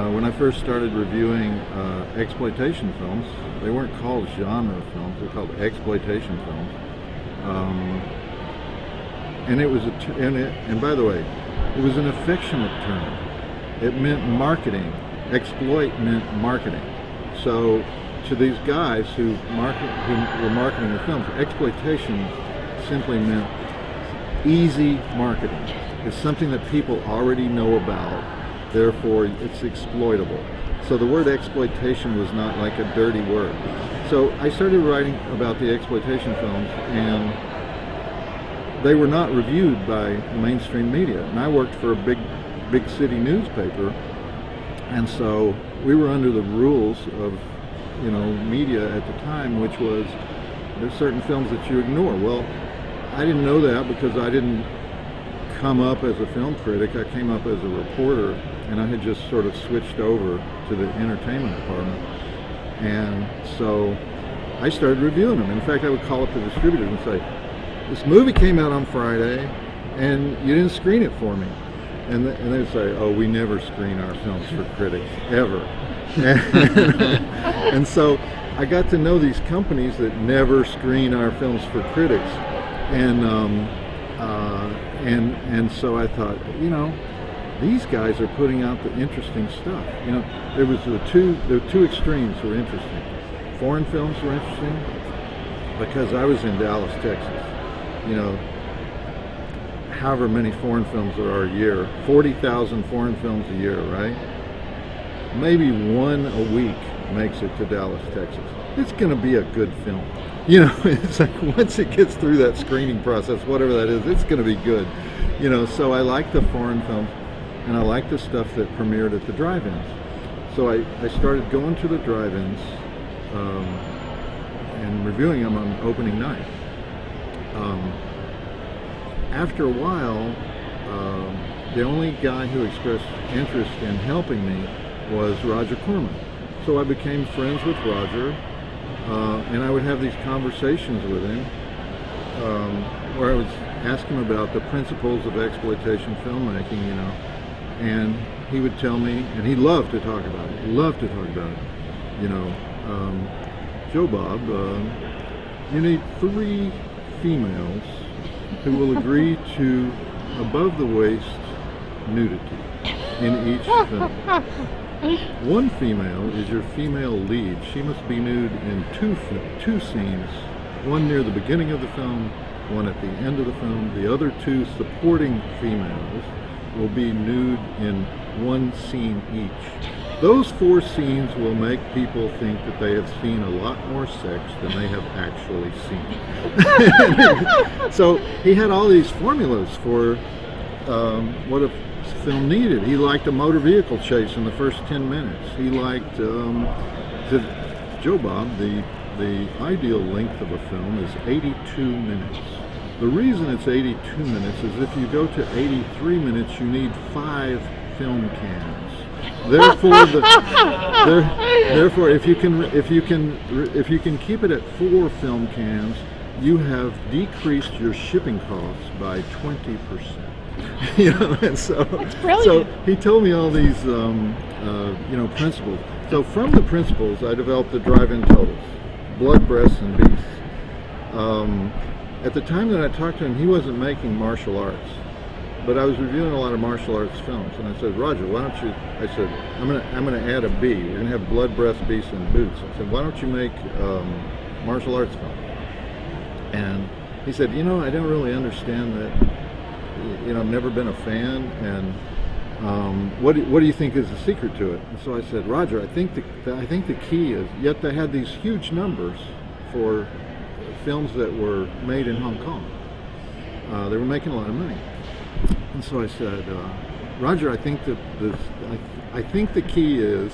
When I first started reviewing exploitation films, they weren't called genre films; they're called exploitation films. And it was and by the way, it was an affectionate term. It meant marketing. Exploit meant marketing. So to these guys who were marketing the films, exploitation simply meant easy marketing. It's something that people already know about, therefore it's exploitable. So the word exploitation was not like a dirty word. So I started writing about the exploitation films, and they were not reviewed by mainstream media. And I worked for a big city newspaper, and so we were under the rules of media at the time, which was there's certain films that you ignore. Well, I didn't know that because I didn't come up as a film critic. I came up as a reporter, and I had just sort of switched over to the entertainment department. And so I started reviewing them. In fact, I would call up the distributors and say, this movie came out on Friday and you didn't screen it for me. And they'd say, oh, we never screen our films for critics, ever. And so I got to know these companies that never screen our films for critics. And so I thought, these guys are putting out the interesting stuff. There were two extremes were interesting. Foreign films were interesting because I was in Dallas, Texas. However many foreign films there are a year, 40,000 foreign films a year, right? Maybe one a week makes it to Dallas, Texas. It's going to be a good film. It's like once it gets through that screening process, whatever that is, it's going to be good. So I like the foreign films, and I like the stuff that premiered at the drive-ins. So I started going to the drive-ins and reviewing them on opening night. After a while, the only guy who expressed interest in helping me was Roger Corman. So I became friends with Roger, and I would have these conversations with him where I would ask him about the principles of exploitation filmmaking, and he would tell me, and he loved to talk about it. Joe Bob, you need 3 females who will agree to above the waist nudity in each film. 1 female is your female lead. She must be nude in 2 scenes, one near the beginning of the film, one at the end of the film. The other 2 supporting females will be nude in 1 scene each. Those 4 scenes will make people think that they have seen a lot more sex than they have actually seen. So he had all these formulas for what a film needed. He liked a motor vehicle chase in the first 10 minutes. He liked, Joe Bob, the ideal length of a film is 82 minutes. The reason it's 82 minutes is if you go to 83 minutes, you need 5 film cans. Therefore, if you can keep it at 4 film cans, you have decreased your shipping costs by 20%. And so that's brilliant. So he told me all these, principles. So from the principles, I developed the drive-in totals: blood, breasts, and beasts. At the time that I talked to him, he wasn't making martial arts. But I was reviewing a lot of martial arts films, and I said, Roger, why don't you? I said, I'm gonna add a B. We're gonna have blood, breast, beasts, and boots. I said, why don't you make martial arts films? And he said, I don't really understand that. I've never been a fan, and what do you think is the secret to it? And so I said, Roger, I think the key is, yet they had these huge numbers for films that were made in Hong Kong. They were making a lot of money. And so I said, Roger, I think that I think the key is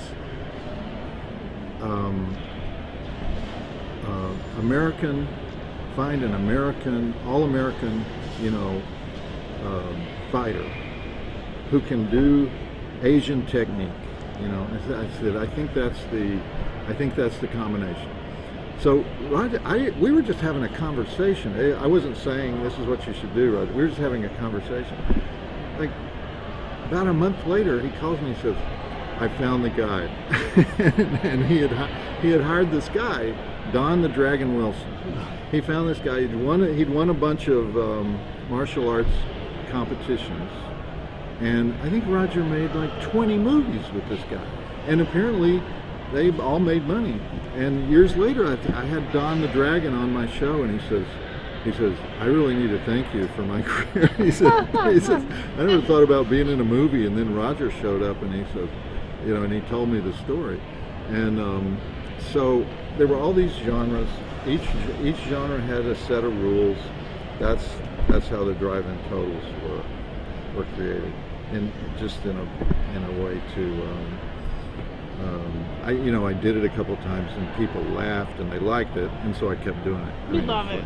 find an American, all-American, fighter who can do Asian technique. I said, I think that's the combination. So Roger, we were just having a conversation. I wasn't saying this is what you should do, Roger. We were just having a conversation. Like about a month later, he calls me and says, I found the guy, and he had hired this guy, Don the Dragon Wilson. He found this guy. He'd won a bunch of martial arts competitions, and I think Roger made like 20 movies with this guy, and apparently they all made money. And years later, I had Don the Dragon on my show, and he says, I really need to thank you for my career. he says, I never thought about being in a movie, and then Roger showed up, and he said, and he told me the story. And so there were all these genres. Each genre had a set of rules. That's how the drive-in totals were created, and just in a way to. I did it a couple times, and people laughed, and they liked it, and so I kept doing it. We love it.